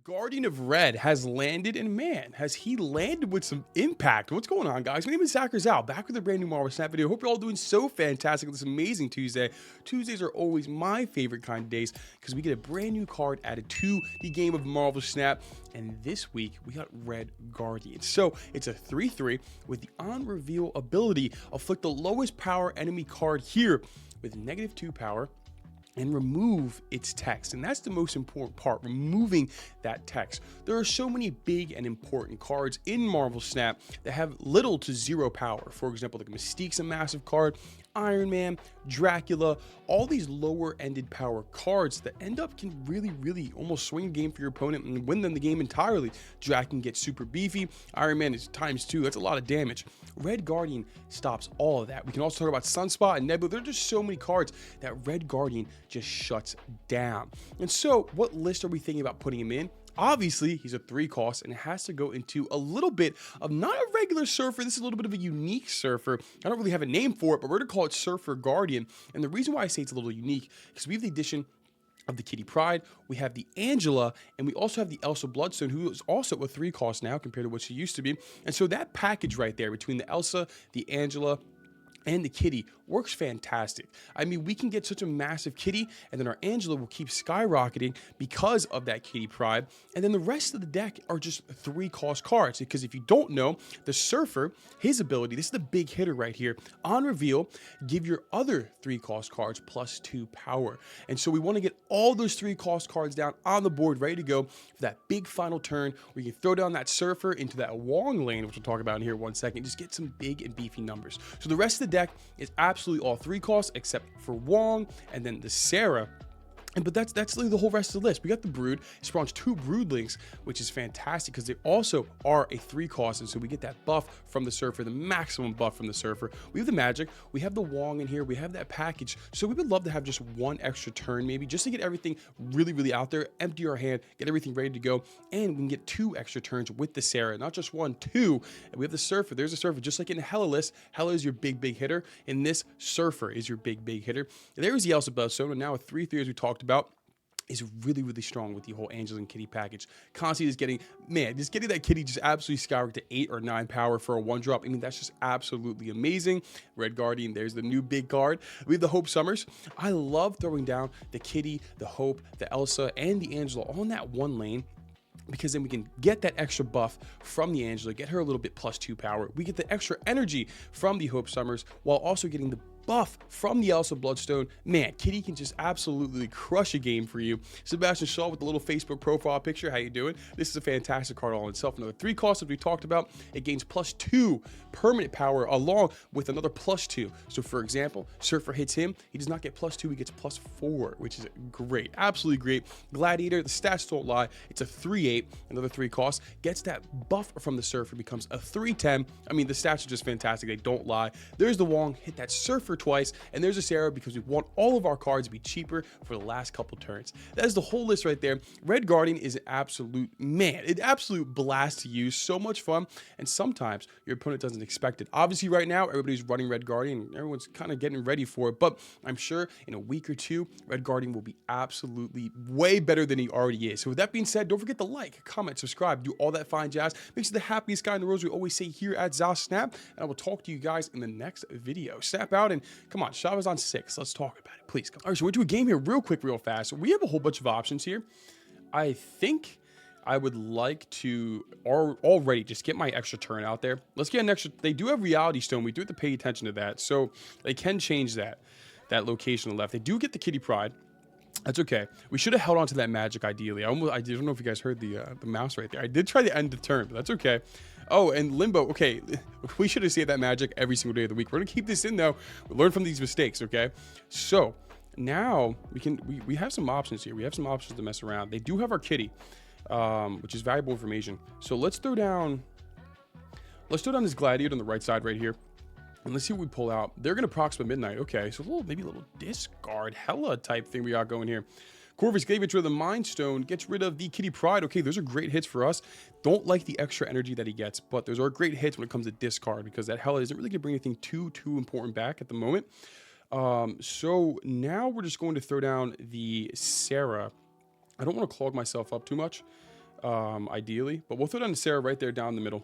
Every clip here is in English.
Guardian of Red has landed, and man, has he landed with some impact. What's going on, guys? My name is Zachary Zhao, back with a brand new Marvel Snap video. Hope you're all doing so fantastic on this amazing Tuesday. Tuesdays are always my favorite kind of days because we get a brand new card added to the game of Marvel Snap. And this week, we got Red Guardian. So it's a 3/3 with the on-reveal ability, afflict the lowest power enemy card here with -2 power, and remove its text. And that's the most important part, removing that text. There are so many big and important cards in Marvel Snap that have little to zero power. For example, like Mystique's a massive card, Iron Man, Dracula, all these lower-ended power cards that end up can really almost swing a game for your opponent and win them the game entirely. Drac can get super beefy, Iron Man is ×2, that's a lot of damage. Red Guardian stops all of that. We can also talk about Sunspot and Nebula. There are just so many cards that Red Guardian just shuts down. And so, what list are we thinking about putting him in? Obviously, he's a 3 cost and it has to go into a little bit of not a regular Surfer. This is a little bit of a unique Surfer. I don't really have a name for it, but we're going to call it Surfer Guardian. And the reason why I say it's a little unique is we have the addition of the Kitty Pryde, we have the Angela, and we also have the Elsa Bloodstone, who is also a 3 cost now compared to what she used to be. And so that package right there between the Elsa, the Angela, and the Kitty works fantastic. I mean, we can get such a massive Kitty, and then our Angela will keep skyrocketing because of that Kitty Pryde. And then the rest of the deck are just 3 cost cards. Because if you don't know, the Surfer, his ability, this is the big hitter right here. On reveal, give your other 3 cost cards +2 power. And so we want to get all those 3 cost cards down on the board, ready to go for that big final turn where you can throw down that Surfer into that Wong lane, which we'll talk about in here in 1 second. Just get some big and beefy numbers. So the rest of the deck is absolutely all 3 costs except for Wong and then the Sarah. But that's really the whole rest of the list. We got the Brood. It spawns 2 Broodlings, which is fantastic because they also are a 3 cost, and so we get that buff from the Surfer, the maximum buff from the Surfer. We have the Magic, we have the Wong in here, we have that package. So we would love to have just 1 extra turn maybe, just to get everything really out there, empty our hand, get everything ready to go, and we can get 2 extra turns with the Sarah, not just 1, 2. And we have the Surfer. There's a Surfer, just like in the Hela list. Hela is your big hitter, and this Surfer is your big hitter. And there's the Elsa Bloodstone, and now with 3/3 as we talked about, is really strong with the whole Angela and Kitty package. Constantly is getting, man, just getting that Kitty just absolutely skyrocket to 8 or 9 power for a 1-drop. I mean, that's just absolutely amazing. Red Guardian, there's the new big card. We have the Hope Summers. I love throwing down the Kitty, the Hope, the Elsa, and the Angela on that 1 lane, because then we can get that extra buff from the Angela, get her a little bit +2 power. We get the extra energy from the Hope Summers while also getting the buff from the Elsa Bloodstone. Man, Kitty can just absolutely crush a game for you. Sebastian Shaw with the little Facebook profile picture. How you doing? This is a fantastic card all in itself. Another 3 costs that we talked about. It gains +2 permanent power along with another +2. So for example, Surfer hits him, he does not get +2, he gets +4, which is great. Absolutely great. Gladiator, the stats don't lie. It's a 3/8, another 3 costs. Gets that buff from the Surfer, becomes a 3/10. I mean, the stats are just fantastic. They don't lie. There's the Wong, hit that Surfer twice, and there's a Sarah because we want all of our cards to be cheaper for the last couple turns. That is the whole list right there. Red Guardian is an absolute, man, an absolute blast to use. So much fun, and sometimes your opponent doesn't expect it. Obviously right now everybody's running Red Guardian, everyone's kind of getting ready for it, but I'm sure in a week or 2 Red Guardian will be absolutely way better than he already is. So with that being said, don't forget to like, comment, subscribe, do all that fine jazz. Makes you the happiest guy in the world, as we always say here at Zao Snap, and I will talk to you guys in the next video. Snap out, and come on, Shava's on 6. Let's talk about it, please. All right, so we're going to a game here real quick, real fast. We have a whole bunch of options here. I think I would like to already just get my extra turn out there. Let's get an extra. They do have Reality Stone. We do have to pay attention to that. So they can change that location on the left. They do get the Kitty Pryde. That's okay. We should have held on to that Magic ideally. I don't know if you guys heard the mouse right there. I did try to end the turn, but that's okay. Oh, and Limbo. Okay, we should have saved that Magic every single day of the week. We're gonna keep this in though. We learn from these mistakes, okay? So now we have some options here. We have some options to mess around. They do have our Kitty, which is valuable information. So let's throw down this Gladiator on the right side right here. And let's see what we pull out. They're going to proxima midnight. Okay, so maybe a little discard Hela type thing we got going here. Corvus Glaive gets rid of the Mind Stone, gets rid of the Kitty Pryde. Okay, those are great hits for us. Don't like the extra energy that he gets, but those are great hits when it comes to discard because that Hela isn't really going to bring anything too important back at the moment. So now we're just going to throw down the Sarah. I don't want to clog myself up too much. ideally. But we'll throw down the Sarah right there down the middle.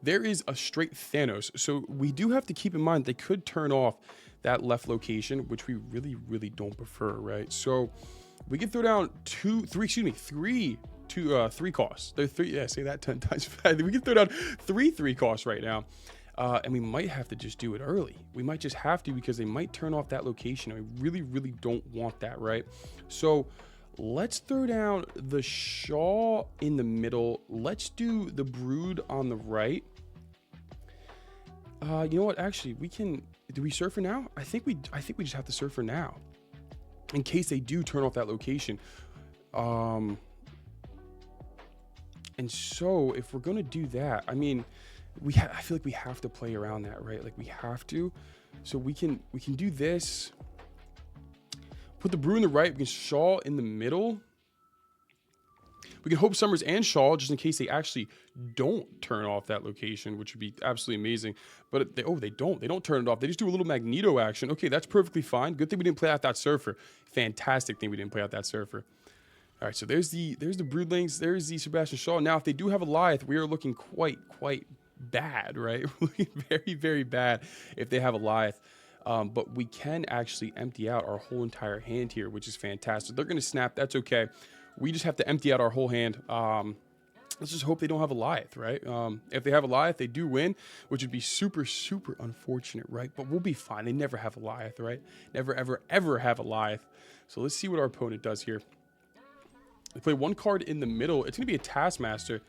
There is a straight Thanos. So we do have to keep in mind they could turn off that left location, which we really, really don't prefer, right? So we can throw down three costs. Say that 10 times fast. We can throw down three costs right now. And we might have to just do it early. We might just have to, because they might turn off that location. And we really, really don't want that, right? So let's throw down the Shaw in the middle. Let's do the Brood on the right. You know what? Actually, we can. Do we surf for now? I think we just have to surf for now, in case they do turn off that location. And so if we're gonna do that, I mean, I feel like we have to play around that, right? Like we have to. So we can do this. Put the Brew in the right. We can Shaw in the middle. We can hope Summers and Shaw, just in case they actually don't turn off that location, which would be absolutely amazing. But they don't turn it off. They just do a little Magneto action. Okay, that's perfectly fine. Good thing we didn't play out that Surfer. Fantastic thing we didn't play out that Surfer. All right, so there's the Broodlings. There's the Sebastian Shaw. Now, if they do have a Goliath, we are looking quite bad, right? We're looking very, very bad if they have a Goliath. But we can actually empty out our whole entire hand here, which is fantastic. They're going to snap. That's okay. We just have to empty out our whole hand. Let's just hope they don't have a Goliath, right? If they have a Goliath, they do win, which would be super, super unfortunate, right? But we'll be fine. They never have a Goliath, right? Never, ever, ever have a Goliath. So let's see what our opponent does here. They play one card in the middle. It's going to be a Taskmaster.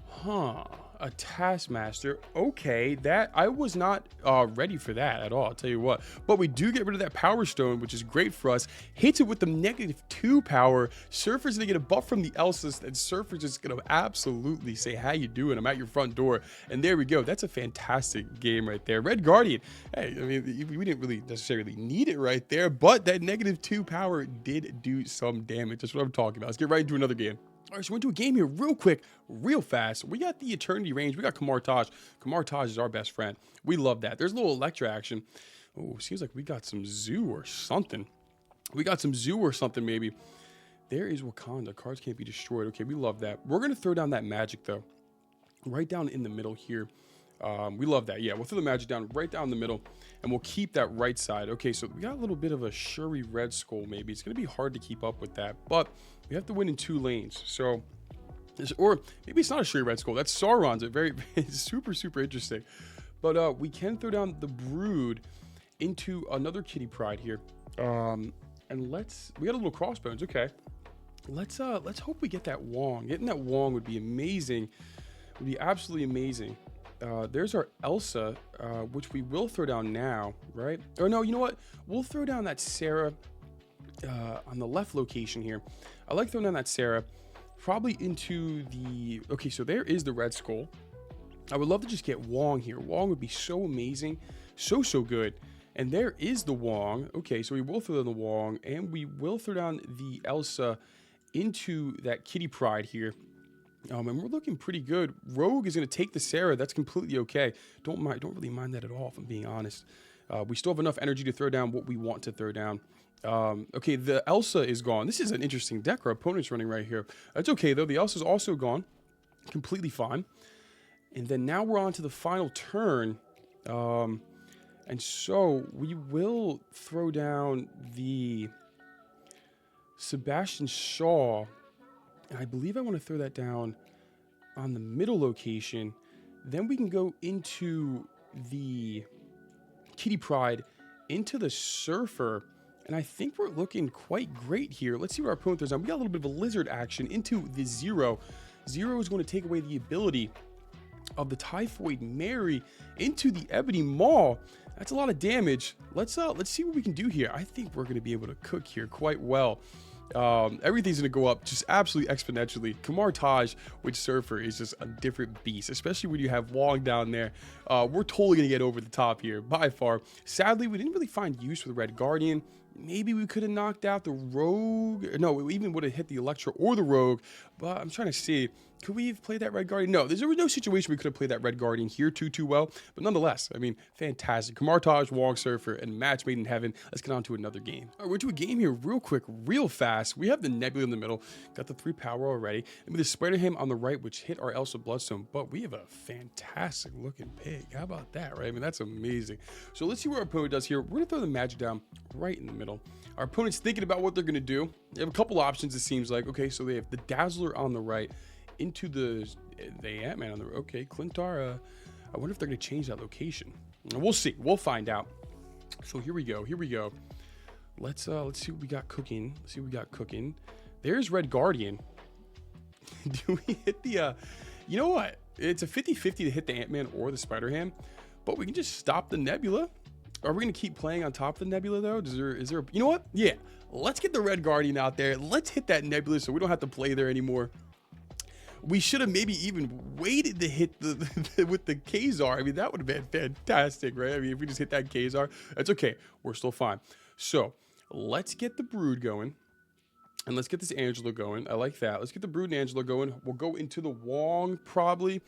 Huh. A Taskmaster. Okay, that I was not ready for that at all, I'll tell you what. But we do get rid of that Power Stone, which is great for us. Hits it with the -2 power. Surfer's gonna get a buff from the Elsas, and Surfer's just gonna absolutely say, how you doing? I'm at your front door. And there we go. That's a fantastic game right there. Red Guardian. Hey, I mean, we didn't really necessarily need it right there, but that -2 power did do some damage. That's what I'm talking about. Let's get right into another game. All right, so we're into a game here real quick, real fast. We got the Eternity range. We got Kamar Taj. Kamar Taj is our best friend. We love that. There's a little Electra action. Oh, seems like we got some Zoo or something. Maybe. There is Wakanda. Cards can't be destroyed. Okay, we love that. We're going to throw down that Magic, though. Right down in the middle here. We love that. Yeah, we'll throw the Magic down right down the middle, and we'll keep that right side. Okay, so we got a little bit of a Shuri Red Skull, maybe. It's going to be hard to keep up with that, but we have to win in 2 lanes. So, or maybe it's not a Shuri Red Skull. That's Sauron's. It's super, super interesting. But we can throw down the Brood into another Kitty Pryde here. And we got a little Crossbones. Okay. Let's hope we get that Wong. Getting that Wong would be amazing. Would be absolutely amazing. There's our Elsa, which we will throw down now, right? Or no, you know what? We'll throw down that Sarah on the left location here. I like throwing down that Sarah probably into the... Okay, so there is the Red Skull. I would love to just get Wong here. Wong would be so amazing. So good. And there is the Wong. Okay, so we will throw down the Wong, and we will throw down the Elsa into that Kitty Pryde here. And we're looking pretty good. Rogue is going to take the Sarah. That's completely okay. Don't really mind that at all, if I'm being honest. We still have enough energy to throw down what we want to throw down. Okay, the Elsa is gone. This is an interesting deck our opponent's running right here. That's okay, though. The Elsa's also gone. Completely fine. And then now we're on to the final turn. And so we will throw down the Sebastian Shaw. And I believe I want to throw that down on the middle location. Then we can go into the Kitty Pryde, into the Surfer. And I think we're looking quite great here. Let's see what our opponent throws down. We got a little bit of a Lizard action into the Zero. Zero is going to take away the ability of the Typhoid Mary into the Ebony Maw. That's a lot of damage. Let's see what we can do here. I think we're going to be able to cook here quite well. Everything's going to go up just absolutely exponentially. Kamar Taj with Surfer is just a different beast, especially when you have Wong down there. We're totally going to get over the top here by far. Sadly, we didn't really find use for the Red Guardian. Maybe we could have knocked out the Rogue. No, we even would have hit the Electro or the Rogue. But I'm trying to see. Could we have played that Red Guardian? No, there was no situation we could have played that Red Guardian here too well. But nonetheless, I mean, fantastic. Kamartaj, Wong Surfer, and match made in heaven. Let's get on to another game. All right, we're to a game here real quick, real fast. We have the Nebula in the middle. Got the 3 power already. And with the Spider-Ham on the right, which hit our Elsa Bloodstone. But we have a fantastic looking pig. How about that, right? I mean, that's amazing. So let's see what our opponent does here. We're going to throw the magic down right in the middle. Our opponent's thinking about what they're going to do. They have a couple options, it seems like. Okay, so they have the Dazzler on the right. Into the Ant-Man on the okay, Clintar. I wonder if they're gonna change that location. We'll see. We'll find out. So here we go. Here we go. Let's see what we got cooking. Let's see what we got cooking. There's Red Guardian. Do we hit the? You know what? It's a 50-50 to hit the Ant-Man or the Spider-Ham, but we can just stop the Nebula. Are we gonna keep playing on top of the Nebula though? Is there? You know what? Yeah. Let's get the Red Guardian out there. Let's hit that Nebula so we don't have to play there anymore. We should have maybe even waited to hit with the Kazar. I mean, that would have been fantastic, right? I mean, if we just hit that Kazar, that's okay. We're still fine. So let's get the Brood going. And let's get this Angela going. I like that. Let's get the Brood and Angela going. We'll go into the Wong, probably.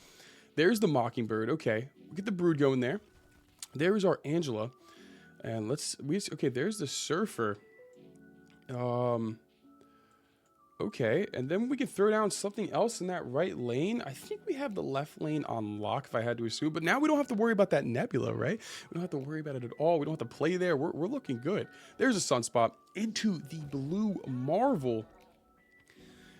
There's the Mockingbird. Okay. We'll get the Brood going there. There's our Angela. And okay, there's the Surfer. Okay, and then we can throw down something else in that right lane. I think we have the left lane on lock, if I had to assume. But now we don't have to worry about that Nebula, right? We don't have to worry about it at all. We don't have to play there. We're looking good. There's a Sunspot into the Blue Marvel.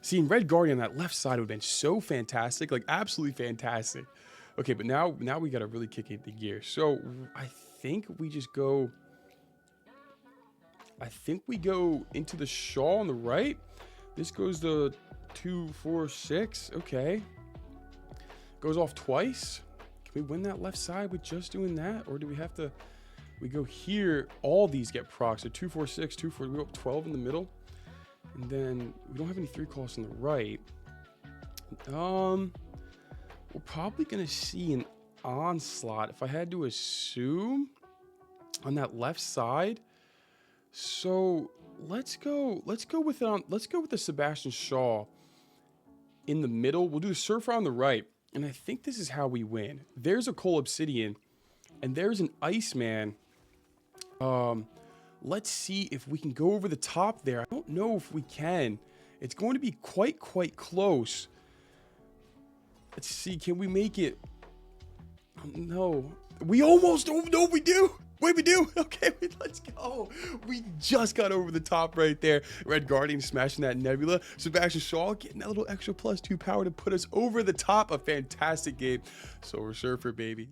Seeing Red Guardian on that left side would have been so fantastic. Like, absolutely fantastic. Okay, but now we got to really kick it into gear. So I think we just go... I think we go into the Shaw on the right. This goes to 2, 4, 6. Okay. Goes off twice. Can we win that left side with just doing that? Or do we have to... We go here. All these get procs. So 2, 4, 6, 2, 4. We go up 12 in the middle. And then we don't have any 3 calls on the right. We're probably going to see an onslaught, if I had to assume, on that left side. So... Let's go with the Sebastian Shaw in the middle. We'll do a Surfer on the right. And I think this is how we win. There's a Cole Obsidian. And there's an Iceman. Let's see if we can go over the top there. I don't know if we can. It's going to be quite close. Let's see. Can we make it? No. We almost... Oh, no, we do. Wait, we do? Okay, let's go. We just got over the top right there. Red Guardian smashing that Nebula. Sebastian Shaw getting that little extra +2 power to put us over the top. A fantastic game. So we're Surfer, baby.